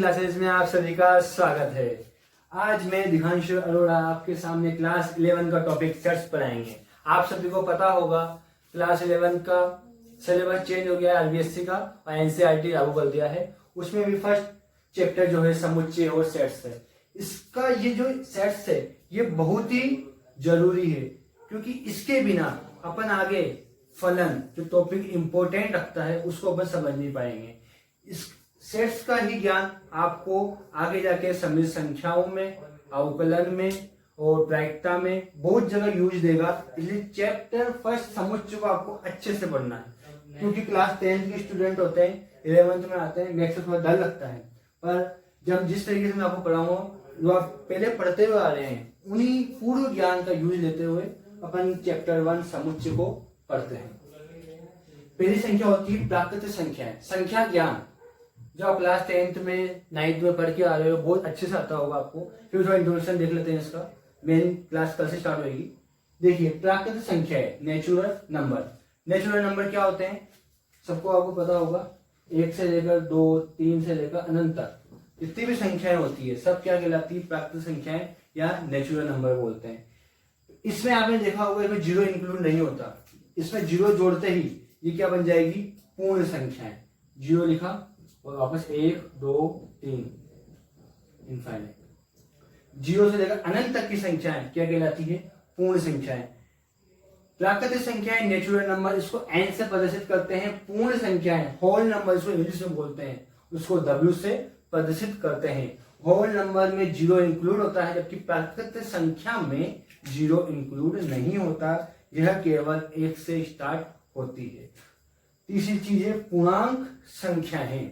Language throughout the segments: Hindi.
क्लासेस में आप सभी का स्वागत है। आज मैं दिघांशु अरोड़ा आपके सामने क्लास 11 का टॉपिक सेट्स पढ़ाएंगे। आप सभी को पता होगा क्लास 11 का सिलेबस चेंज हो गया है आरबीएससी का और एनसीईआरटी लागू कर दिया है। उसमें भी फर्स्ट चैप्टर जो है समुच्चय और सेट्स है। इसका ये जो सेट्स है ये बहुत ही जरूरी है, क्योंकि इसके बिना अपन आगे फलन जो टॉपिक इंपॉर्टेंट रखता है उसको अपन समझ नहीं पाएंगे। इस सेट्स का ही ज्ञान आपको आगे जाके समित संख्याओं में, अवकलन में और प्रायिकता में बहुत जगह यूज देगा। इसलिए चैप्टर फर्स्ट समुच्चय को आपको अच्छे से पढ़ना है, क्योंकि क्लास 10th के स्टूडेंट होते हैं, 11th में आते हैं, मैथ्स थोड़ा डर लगता है। पर जब जिस तरीके से मैं आपको पढ़ाऊंगा, जो आप पहले पढ़ते हुए आ रहे हैं, उन्हीं पूर्व ज्ञान का यूज लेते हुए अपन चैप्टर 1 समुच्चय को पढ़ते हैं। पहली संख्या होती है प्राकृतिक संख्याएं, संख्या ज्ञान जो आप क्लास 10th में 9th में पढ़ के आ रहे हो, बहुत अच्छे से आता होगा आपको। फिर थोड़ा इंट्रोडक्शन देख लेते हैं इसका। मेन क्लास कल से स्टार्ट होगी। देखिए, प्राकृतिक संख्या है नेचुरल नंबर। नेचुरल नंबर क्या होते हैं सबको आपको पता होगा, 1 से लेकर 2, 3 से लेकर अनंत तक जितनी भी संख्याएं होती है सब क्या कहलाती है, प्राकृतिक संख्याएं या नेचुरल नंबर बोलते हैं। इसमें आपने देखा होगा इसमें जीरो इंक्लूड नहीं होता। इसमें जीरो जोड़ते ही ये क्या बन जाएगी, पूर्ण संख्याएं। जीरो लिखा और वापस 1, 2, 3 इनफाइनाइट। जीरो से लेकर अनंत तक की संख्याएं क्या कहलाती है, पूर्ण संख्याएं। प्राकृतिक संख्याएं नेचुरल नंबर, इसको एन से प्रदर्शित करते हैं। पूर्ण संख्याएं होल नंबर, इसको इंग्लिश में बोलते हैं, उसको डब्ल्यू से प्रदर्शित करते हैं। होल नंबर में जीरो इंक्लूड होता है, जबकि प्राकृतिक संख्या में जीरो इंक्लूड नहीं होता। यह केवल 1 से स्टार्ट होती है। तीसरी चीज है पूर्णांक संख्या है,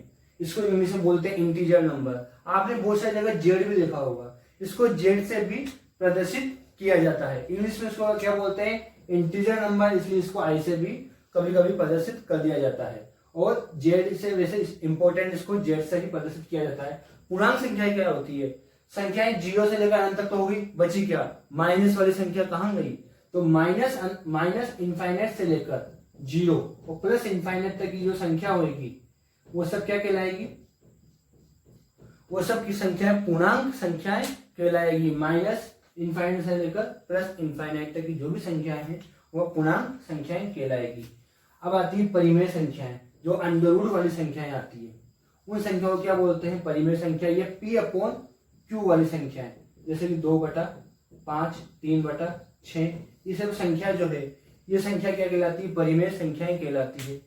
इसको इंग्लिश में बोलते हैं इंटीजर नंबर। आपने बहुत सारी जगह जेड भी देखा होगा, इसको जेड से भी प्रदर्शित किया जाता है। इंग्लिश में इसको क्या बोलते हैं, इंटीजर नंबर, इसलिए इसको आई से भी कभी कभी प्रदर्शित कर दिया जाता है। और जेड से वैसे इंपॉर्टेंट इसको जेड से ही प्रदर्शित किया जाता है। पूर्णांक संख्या क्या होती है, संख्याएं जीरो से लेकर अनंत तक तो होगी, बची क्या, माइनस वाली संख्या कहां गई, तो माइनस इनफाइनाइट से लेकर जीरो और प्लस इनफाइनाइट तक की जो संख्या होगी वो सब क्या कहलाएगी, वो सब की संख्या पूर्णांक संख्याएं कहलाएगी। माइनस इनफाइनाइट से लेकर प्लस इनफाइनाइट तक की जो भी संख्याएं हैं वो पूर्णांक संख्याएं कहलाएगी। अब आती है परिमेय संख्याएं, जो अंडर रूट वाली संख्याएं आती है, उन संख्याओं को क्या बोलते हैं, परिमेय संख्या। ये P/Q वाली संख्याएं, जैसे कि 2/5, 3/6, ये सब संख्या जो है ये संख्या क्या कहलाती है, परिमेय संख्याएं कहलाती है।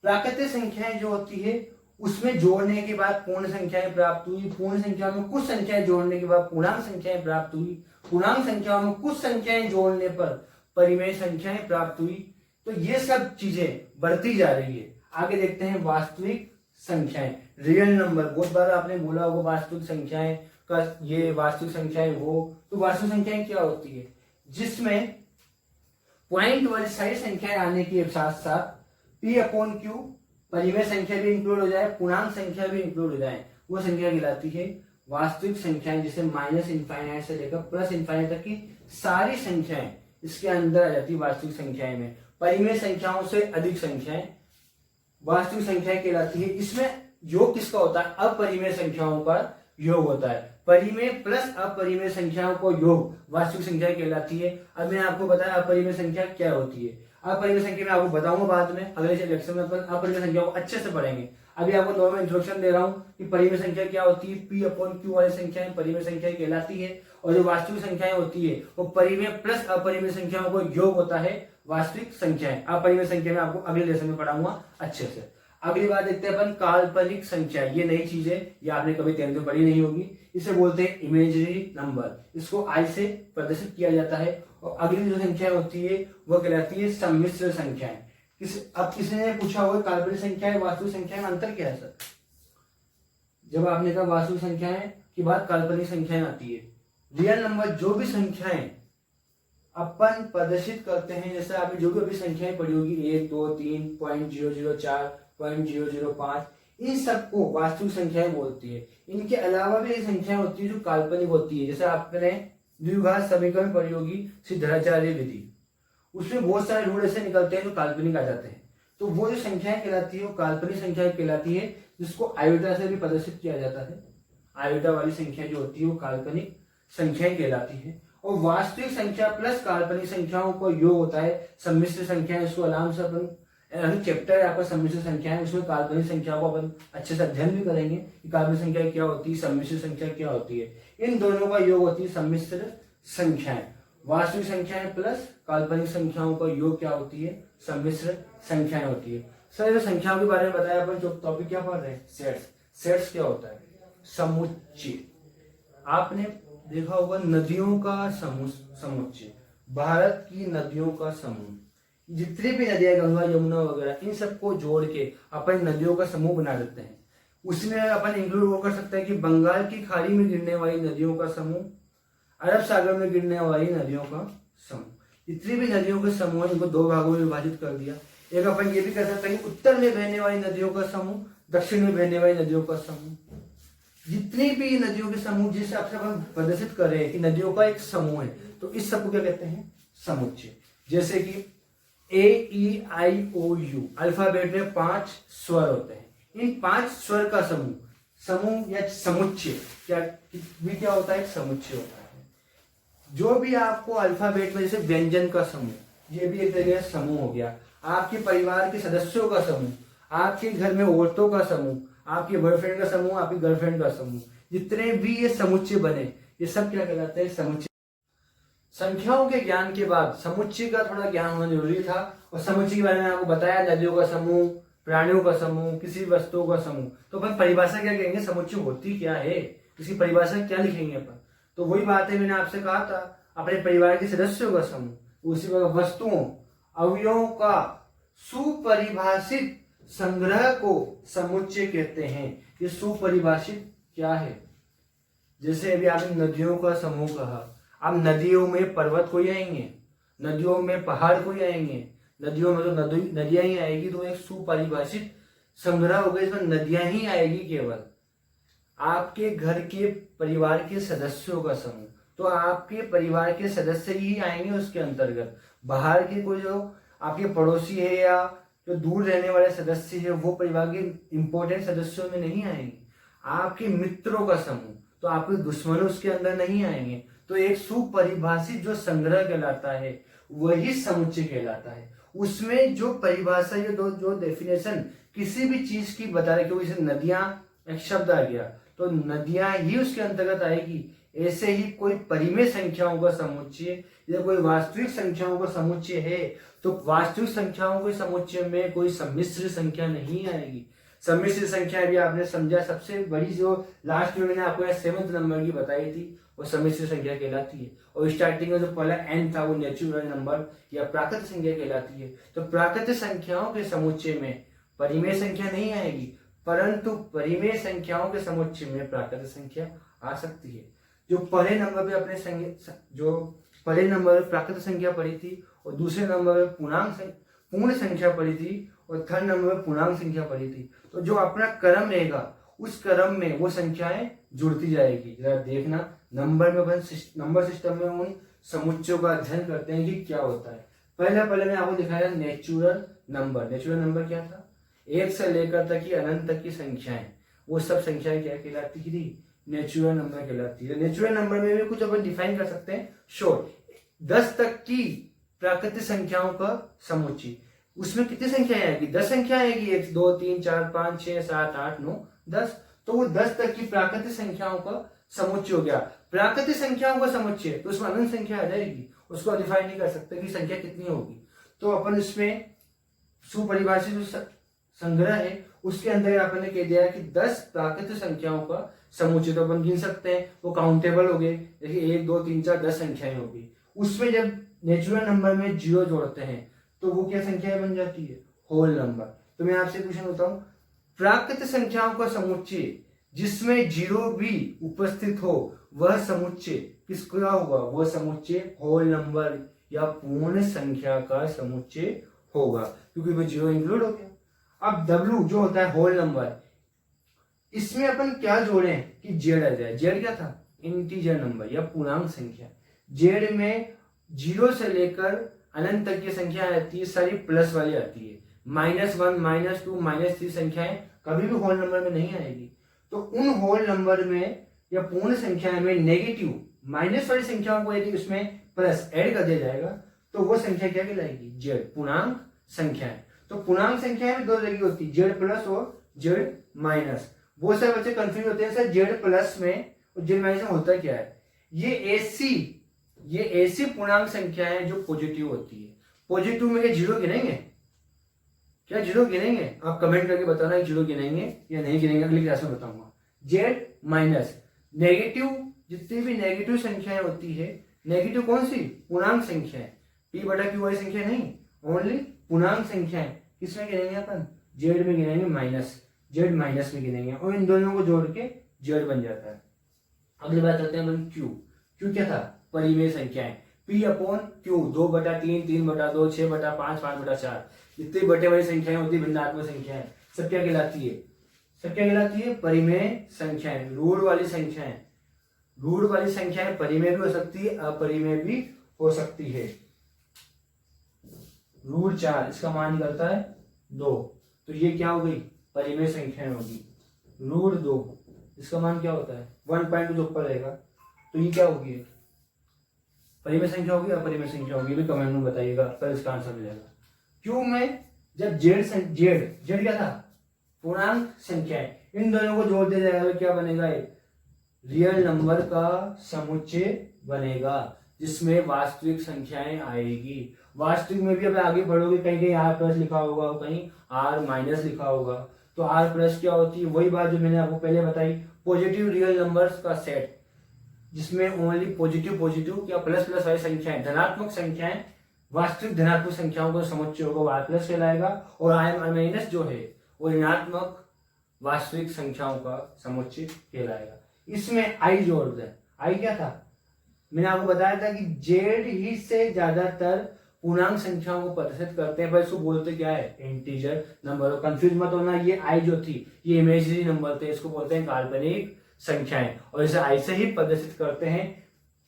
प्राकृतिक संख्याएं जो होती है उसमें जोड़ने के बाद पूर्ण संख्याएं प्राप्त हुई, पूर्ण संख्या में कुछ संख्याएं जोड़ने के बाद पूर्णांक संख्याएं प्राप्त हुई, पूर्णांक संख्याओं में कुछ संख्याएं जोड़ने पर परिमेय संख्याएं प्राप्त हुई। तो ये सब चीजें बढ़ती जा रही है। आगे देखते हैं वास्तविक संख्याएं, रियल नंबर। बहुत बार आपने बोला होगा वास्तविक संख्याएं का, ये वास्तविक संख्याएं हो, तो वास्तविक संख्याएं क्या होती है, जिसमें पॉइंट वाली सारी संख्याएं आने के साथ साथ P/Q परिमेय संख्या भी इंक्लूड हो जाए, पूर्णांक संख्या भी इंक्लूड हो जाए, वो संख्या कहलाती है वास्तविक संख्याएं। जिसे माइनस इनफाइनाइट से लेकर प्लस इनफाइनाइट तक की सारी संख्याएं इसके अंदर आ जाती है वास्तविक संख्याएं में। परिमेय संख्याओं से अधिक संख्याएं वास्तविक संख्याएं कहलाती है। इसमें योग किसका होता है, अपरिमेय संख्याओं का योग होता है। परिमेय प्लस अपरिमेय संख्याओं को योग वास्तविक संख्या कहलाती है। अब मैंने आपको बताया अपरिमेय संख्या क्या होती है। अपरिमेय संख्या मैं आपको बताऊंगा बाद में, अगले लेक्चर में अपन अपरिमेय संख्या को अच्छे से पढ़ेंगे। अभी आपको नॉर्मल इंट्रोडक्शन दे रहा हूं कि परिमेय संख्या क्या होती है। P/Q वाली संख्याएं परिमेय संख्या कहलाती है, और जो वास्तविक संख्याएं होती है वो परिमेय प्लस अपरिमेय संख्याओं को योग होता है वास्तविक संख्याएं। अपरिमेय संख्या में आपको अगले लेसन में पढ़ाऊंगा अच्छे से। अगली बात देखते हैं अपन काल्पनिक संख्या। ये नई चीज है, ये आपने कभी 10th में पढ़ी नहीं होगी। इसे बोलते हैं इमेजिनरी नंबर, इसको आई से प्रदर्शित किया जाता है। और अगली जो संख्या होती है वो कहलाती है सम्मिश्र संख्याएं। अब किसी ने पूछा होगा काल्पनिक संख्या है वास्तविक संख्या में अंतर क्या है सर। जब आपने कहा वास्तविक संख्याएं की बात काल्पनिक संख्याएं आती है। रियल नंबर जो भी संख्याएं अपन प्रदर्शित करते हैं, जैसे आपने जो भी अभी संख्याएं पढ़ी होगी 1, 2, 3, 0.004, 0.005, इन सबको वास्तविक संख्याएं बोलती है। इनके अलावा भी संख्याएं होती है जो काल्पनिक होती है। जैसे आपने द्विघात समीकरण पढ़ी होगी सिद्धाचार्य विधि, उसमें बहुत सारे रूल ऐसे निकलते हैं जो काल्पनिक आ जाते हैं। तो वो जो संख्याएं कहलाती है वो काल्पनिक संख्या कहलाती है, जिसको आयोटा से भी प्रदर्शित किया जाता है। आयोटा वाली संख्या जो होती है वो काल्पनिक संख्याएं कहलाती है। और वास्तविक संख्या प्लस काल्पनिक संख्याओं का योग होता है सम्मिश्र संख्या। इसको आराम से अपन चैप्टर है आपका सम्मिश्र संख्या है, उसमें काल्पनिक संख्या को अपन अच्छे से अध्ययन भी करेंगे कि काल्पनिक संख्या क्या होती है, सम्मिश्र संख्या क्या होती है। इन दोनों का योग होती है सम्मिश्र संख्याएं। वास्तविक संख्याएं प्लस काल्पनिक संख्याओं का योग क्या होती है, सम्मिश्र संख्याएं होती है। सर संख्याओं के बारे में बताया अपन, जो टॉपिक क्या पढ़ रहे हैं, सेट्स। सेट्स क्या होता है, समुच्चय। आपने देखा होगा नदियों का समुच्चय, भारत की नदियों का समूह, जितनी भी नदियां गंगा यमुना वगैरह इन सबको जोड़ के अपन नदियों का समूह बना देते हैं। उसमें अपन इंक्लूड वो कर सकते हैं कि बंगाल की खाड़ी में गिरने वाली नदियों का समूह, अरब सागर में गिरने वाली नदियों का समूह। जितनी भी नदियों के समूह है इनको दो भागों में विभाजित कर दिया। एक अपन ये भी कर सकते हैं कि उत्तर में बहने वाली नदियों का समूह, दक्षिण में बहने वाली नदियों का समूह। जितनी भी नदियों के समूह जिस हिसाब से अपन प्रदर्शित कर रहे हैं कि नदियों का एक समूह है, तो इस सबको क्या कहते हैं, समुच्चय। जैसे कि AEIOU अल्फाबेट में 5 स्वर होते हैं। इन 5 स्वर का समूह या समुच्चय क्या होता है, एक समुच्चय होता है। जो भी आपको अल्फाबेट में, जैसे व्यंजन का समूह, ये भी एक तरह का समूह हो गया। आपके परिवार के सदस्यों का समूह, आपके घर में औरतों का समूह, आपके बॉयफ्रेंड का समूह, आपकी गर्लफ्रेंड का समूह, जितने भी ये समुच्चय बने, ये सब क्या कहलाते हैं, समुच्चय। संख्याओं के ज्ञान के बाद समुच्चय का थोड़ा ज्ञान होना जरूरी था। और समुच्चय के बारे में आपको बताया, नदियों का समूह, प्राणियों का समूह, किसी वस्तुओं का समूह। तो अपन परिभाषा क्या कहेंगे, समुच्चय होती क्या है, इसकी परिभाषा क्या लिखेंगे अपन। तो वही बात है, मैंने आपसे कहा था, अपने परिवार के सदस्यों का समूह, उसी वस्तुओं अवयवों का सुपरिभाषित संग्रह को समुच्चय कहते हैं। ये सुपरिभाषित क्या है, जैसे अभी आपने नदियों का समूह कहा, अब नदियों में पर्वत कोई आएंगे, नदियों में पहाड़ कोई आएंगे, नदियों में तो नदियां ही आएगी। तो एक सुपरिभाषित संग्रह होगा, इसमें नदियां ही आएगी केवल। आपके घर के परिवार के सदस्यों का समूह, तो आपके परिवार के सदस्य ही आएंगे उसके अंतर्गत। बाहर के कोई जो आपके पड़ोसी है या जो दूर रहने वाले सदस्य है, वो परिवार के इंपॉर्टेंट सदस्यों में नहीं आएंगे। आपके मित्रों का समूह, तो आपके दुश्मन उसके अंदर नहीं आएंगे। तो एक सुपरिभाषित जो संग्रह कहलाता है वही समुच्चय कहलाता है। उसमें जो परिभाषा या जो डेफिनेशन किसी भी चीज की बता रहे, क्योंकि जैसे नदियां एक शब्द आ गया, तो नदियां ही उसके अंतर्गत आएगी। ऐसे ही कोई परिमेय संख्याओं का समुच्चय या कोई वास्तविक संख्याओं का समुच्चय है, तो वास्तविक संख्याओं के समुच्चय में कोई सम्मिश्र संख्या नहीं आएगी। सम्मिश्र संख्या भी आपने समझा, सबसे बड़ी जो लास्ट में मैंने आपको 7th नंबर की बताई थी, वो सम्मिश्र संख्या कहलाती है। और स्टार्टिंग में जो पहला n था वो नेचुरल नंबर या प्राकृतिक संख्या कहलाती है। तो प्राकृतिक संख्याओं के समुच्चय में परिमेय संख्या नहीं आएगी, परंतु परिमेय संख्याओं के समुच्चय में प्राकृतिक संख्या आ सकती है। जो पहले नंबर पे अपने जो पहले नंबर पे प्राकृतिक संख्या पढ़ी थी, और दूसरे नंबर पे पूर्ण संख्या पढ़ी थी, और थर्ड नंबर पे पूर्णांक संख्या पढ़ी थी। तो जो अपना क्रम रहेगा उस क्रम में वो संख्याएं जुड़ती जाएगी। जरा देखना, नंबर सिस्टम में उन समुच्चयों का अध्ययन करते हैं कि क्या होता है। पहले मैं आपको दिखाया नेचुरल नंबर। नेचुरल नंबर क्या था, 1 से लेकर तक की अनंत तक की संख्याएं, वो सब संख्याएं क्या कहलाती थी, नेचुरल नंबर कहलाती है। नेचुरल नंबर में भी कुछ अपन डिफाइन कर सकते हैं, श्योर। 10 तक की प्राकृतिक संख्याओं का समुच्चय, उसमें कितनी संख्याएं आएगी, 10 संख्या आएगी, 1 2 3 4 5 6 7 8 9 10। तो वो 10 तक की प्राकृतिक संख्याओं का समुच्चय हो गया। प्राकृतिक संख्याओं का समुच्चय, तो उसमें अनंत संख्या आ जाएगी, उसको डिफाइन नहीं कर सकते कि संख्या कितनी होगी। तो अपन इसमें सुपरिभाषित जो संग्रह है उसके अंदर अपन ने कह दिया कि 10 प्राकृतिक संख्याओं का समुच्चय, तो अपन गिन सकते हैं, वो काउंटेबल हो गए। देखिए 1 2 3 4 10 संख्याएं होगी। उसमें जब नेचुरल नंबर में 0 जोड़ते हैं तो वो क्या संख्या बन जाती है, होल नंबर। तो मैं आपसे क्वेश्चन बताऊं, प्राकृतिक संख्याओं का समुच्चय जिसमें 0 भी उपस्थित हो वह समुच्चय किसका होगा, वह समुच्चय होल नंबर या पूर्ण संख्या का समुच्चय होगा, क्योंकि वो 0 इंक्लूड हो गया। अब W जो होता है होल नंबर, इसमें अपन क्या जोड़े कि Z आ जाए। Z क्या था, इंटीजर नंबर या पूर्णांक संख्या। Z में 0 से लेकर अनंत तक की संख्या आती है, सारी प्लस वाली आती है। -1 -2 -3 संख्याएं कभी भी होल नंबर में नहीं आएगी। तो उन होल नंबर में या पूर्ण संख्या में नेगेटिव माइनस वाली संख्याओं को यदि उसमें प्लस ऐड कर दिया जाएगा तो वो संख्या क्या कहलाएगी, जेड, पूर्णांक संख्या है। तो पूर्णांक संख्या में दो जगह होती है, जेड प्लस और जेड माइनस। बहुत सारे बच्चे कंफ्यूज होते हैं सर जेड प्लस में और जेड माइनस में होता क्या है। ये ऐसी पूर्णांक संख्या है जो पॉजिटिव होती है। पॉजिटिव में क्या जीरो गिनेंगे, क्या जीरो गिनेंगे? आप कमेंट करके बताना जीरो गिनेंगे या नहीं गिनेंगे, अगली क्लास में बताऊंगा। जेड माइनस नेगेटिव, जितनी भी नेगेटिव संख्याएं होती है, नेगेटिव कौन सी, पूर्णांक संख्या है, पी बटा क्यू वाली संख्या नहीं, ओनली पूर्णांक संख्या है। किसमें गिनेंगे अपन, जेड में गिनेंगे, माइनस, जेड माइनस में गिनेंगे और इन दोनों को जोड़ के जेड बन जाता है। अगली बात करते हैं अपन क्यू। क्यू क्या था, परिमेय संख्याएं, पी अपॉन क्यू, 2/3, 3/2, 6/5, 5/4, जितनी बटे वाली संख्याएं होती है, भिन्नात्मक संख्याएं, सब क्या कहलाती है, सब क्या कहलाती है, परिमेय संख्याएं, रूढ़ वाली संख्याएं। रूढ़ वाली संख्याएं परिमेय भी हो सकती है, अपरिमेय भी हो सकती है। रूट 4 इसका मान करता है 2, तो ये क्या हो गई, परिमेय संख्याएं होगी। रूट 2 इसका मान क्या होता है, 1.2 जो ऊपर रहेगा, तो ये क्या होगी, परिमेय संख्या होगी, अपरिमेय संख्या होगी, भी कमेंट में बताइएगा, पर इसका आंसर मिलेगा। क्यू में जब जेड क्या था, पूर्णांक संख्या है, इन दोनों को जोड़ दिया जाएगा तो क्या बनेगा, रियल नंबर का समुच्चय बनेगा जिसमें वास्तविक संख्याएं आएगी। वास्तविक में भी अब आगे बढ़ोगे, कहीं कहीं आर प्लस लिखा होगा, कहीं आर माइनस लिखा होगा। तो आर प्लस क्या होती है, वही बात जो मैंने आपको पहले बताई, पॉजिटिव रियल नंबर्स का सेट जिसमें ओनली पॉजिटिव या प्लस वाली संख्याएं, धनात्मक संख्याएं, वास्तविक धनात्मक संख्याओं को समुच्चय होगा, आर प्लस कहलाएगा। और आर माइनस जो है वो ऋणात्मक वास्तविक संख्याओं का समुच्चय कहलाएगा। इसमें आई जोड़ दें, आई क्या था, मैंने आपको बताया था कि जेड ही से ज्यादातर पूर्णांक संख्याओं को प्रदर्शित करते हैं, पर इसको बोलते क्या है, इंटीजर नंबर। कंफ्यूज मत होना, ये आई जो थी ये इमेजिनरी नंबर थे, इसको बोलते हैं काल्पनिक संख्याएं, और इसे आई से ही प्रदर्शित करते हैं।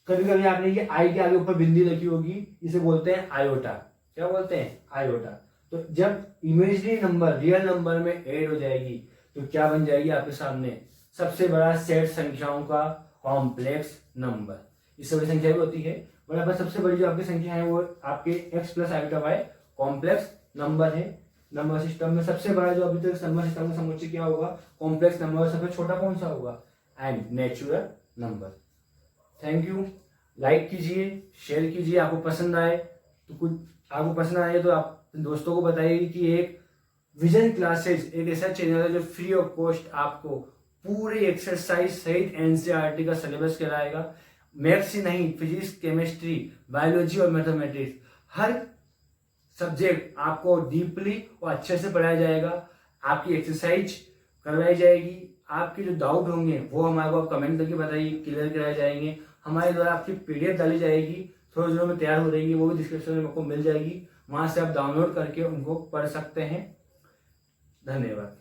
कभी कभी आपने ये आई के आगे ऊपर बिंदी रखी होगी, इसे बोलते हैं आयोटा। क्या बोलते हैं, आयोटा। तो जब इमेजिनरी नंबर रियल नंबर में ऐड हो जाएगी तो क्या बन जाएगी आपके सामने, सबसे बड़ा सेट संख्याओं का कॉम्प्लेक्स नंबर। इससे बड़ी संख्या भी होती है, बट सबसे बड़ी जो आपकी संख्या है वो आपके x plus iota y complex number है। नंबर सिस्टम में सबसे बड़ा जो अभी तक नंबर सिस्टम का समुच्चय क्या होगा, कॉम्प्लेक्स नंबर। सबसे छोटा कौन सा होगा, and natural number. Thank you, like कीजिए, शेयर कीजिए, आपको पसंद आए तो आप दोस्तों को बताइए कि एक विजन क्लासेस एक ऐसा चैनल है जो फ्री ऑफ कॉस्ट आपको पूरे एक्सरसाइज सहित एनसीईआरटी का सिलेबस कराएगा। मैथ्स ही नहीं, फिजिक्स, केमिस्ट्री, बायोलॉजी और मैथमेटिक्स, हर सब्जेक्ट आपको डीपली और अच्छे से पढ़ाया जाएगा। आपकी एक्सरसाइज करवाई जाएगी, आपके जो डाउट होंगे वो हमारे को कमेंट करके बताइए, क्लियर कराए जाएंगे। हमारे द्वारा आपकी पीडीएफ डाली जाएगी, थोड़ी दिनों में तैयार हो रहेगी, वो भी डिस्क्रिप्शन में आपको मिल जाएगी, वहां से आप डाउनलोड करके उनको पढ़ सकते हैं। धन्यवाद।